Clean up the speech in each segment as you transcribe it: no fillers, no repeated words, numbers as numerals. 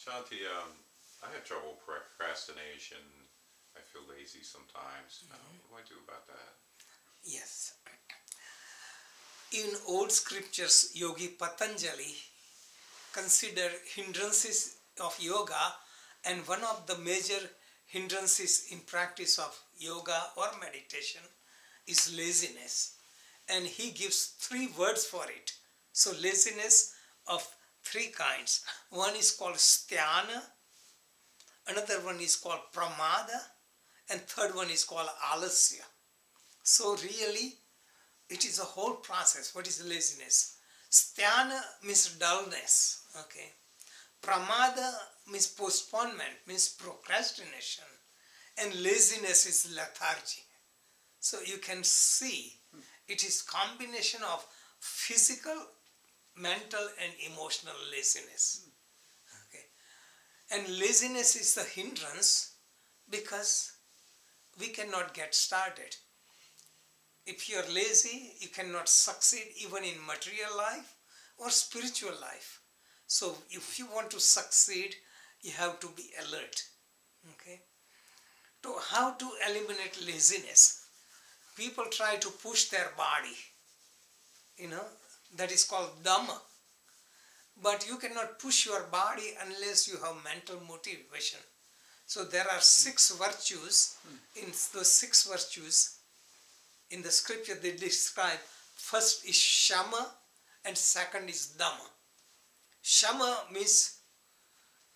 Shanti, I have trouble with procrastination. I feel lazy sometimes. What do I do about that? Yes. In old scriptures, Yogi Patanjali considered hindrances of yoga, and one of the major hindrances in practice of yoga or meditation is laziness. And he gives 3 words for it. So laziness of 3 kinds. One is called sthana, another one is called pramada, and third one is called alasya. So really, it is a whole process. What is laziness? Sthana means dullness. Okay. Pramada means postponement, means procrastination. And laziness is lethargy. So you can see it is combination of physical, mental and emotional laziness. Okay. And laziness is the hindrance because we cannot get started. If you are lazy, you cannot succeed even in material life or spiritual life. So if you want to succeed, you have to be alert. Okay. So how to eliminate laziness? People try to push their body. That is called dhamma. But you cannot push your body unless you have mental motivation. So there are 6 virtues. In those 6 virtues, in the scripture they describe, first is shama and second is dhamma. Shama means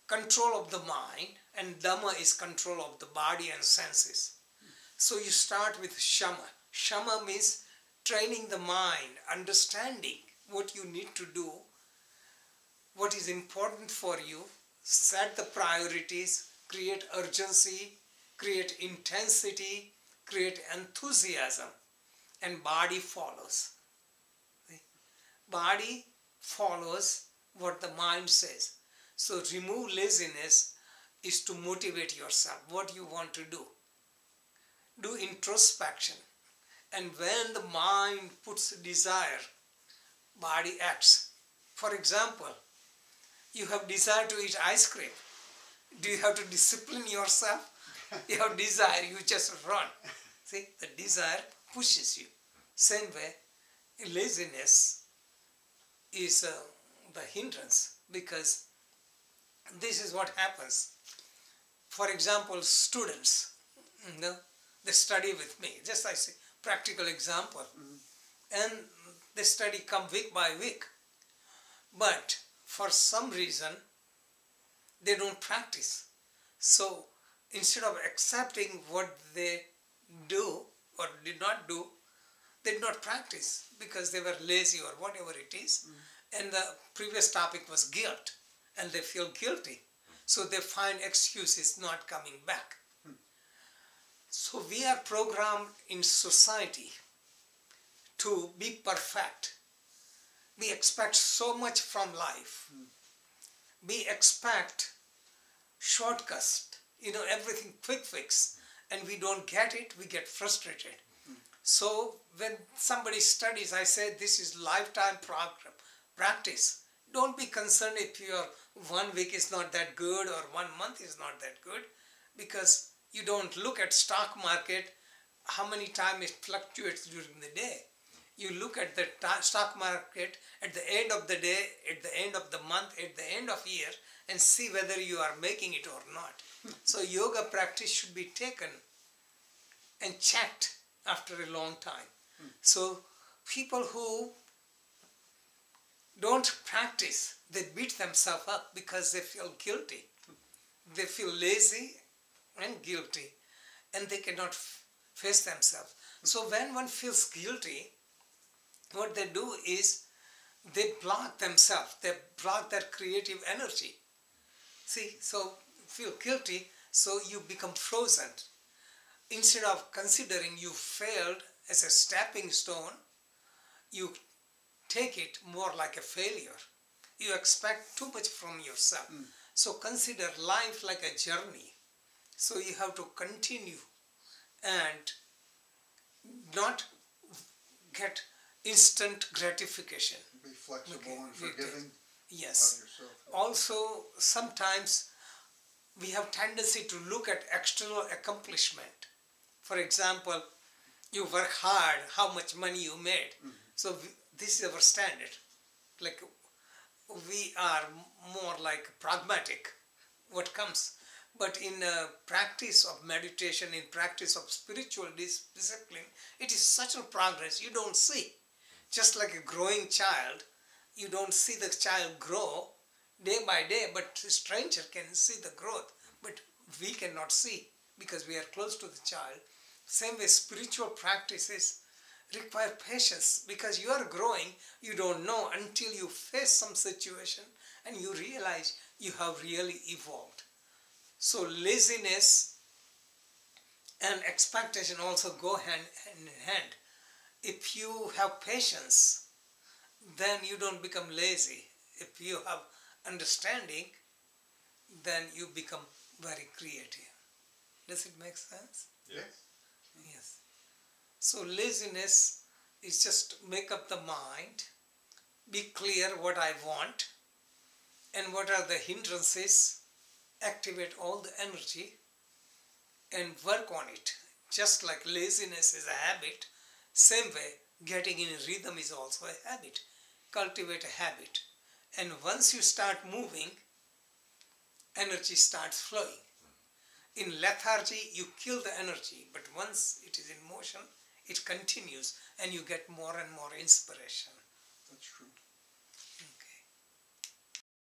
control of the mind and dhamma is control of the body and senses. So you start with shama. Shama means training the mind, understanding what you need to do, what is important for you, set the priorities, create urgency, create intensity, create enthusiasm, and body follows. Body follows what the mind says. So remove laziness is to motivate yourself, what you want to do. Do introspection. And when the mind puts desire, body acts. For example, you have desire to eat ice cream. Do you have to discipline yourself? You have desire, you just run. See, the desire pushes you. Same way, laziness is the hindrance because this is what happens. For example, students, they study with me. Just I say, practical example. And they study come week by week. But for some reason, they don't practice. So instead of accepting what they do or did not do, they did not practice because they were lazy or whatever it is. And the previous topic was guilt. And they feel guilty. So they find excuses not coming back. So we are programmed in society to be perfect. We expect so much from life. We expect shortcuts, everything quick fix, and we don't get it, we get frustrated. So when somebody studies, I say this is lifetime practice. Don't be concerned if your 1 week is not that good or 1 month is not that good, because you don't look at stock market, how many times it fluctuates during the day. You look at the stock market at the end of the day, at the end of the month, at the end of year, and see whether you are making it or not. So yoga practice should be taken and checked after a long time. So people who don't practice, they beat themselves up because they feel guilty. They feel lazy and guilty, and they cannot face themselves. So when one feels guilty, what they do is they block themselves, they block their creative energy. See, so feel guilty, so you become frozen. Instead of considering you failed as a stepping stone, you take it more like a failure. You expect too much from yourself. So consider life like a journey. So you have to continue and not get instant gratification. Be flexible and forgiving. Yes. yourself. Also, sometimes we have tendency to look at external accomplishment. For example, you work hard, how much money you made. So this is our standard. Like we are more like pragmatic, what comes. But in practice of meditation, in practice of spiritual discipline, it is such a progress you don't see. Just like a growing child, you don't see the child grow day by day, but a stranger can see the growth, but we cannot see because we are close to the child. Same way, spiritual practices require patience because you are growing, you don't know until you face some situation and you realize you have really evolved. So laziness and expectation also go hand in hand. If you have patience, then you don't become lazy. If you have understanding, then you become very creative. Does it make sense? Yes. Yes. So laziness is just make up the mind, be clear what I want and what are the hindrances, activate all the energy and work on it. Just like laziness is a habit, same way getting in rhythm is also a habit. Cultivate a habit. And once you start moving, energy starts flowing. In lethargy, you kill the energy, but once it is in motion, it continues and you get more and more inspiration. That's true.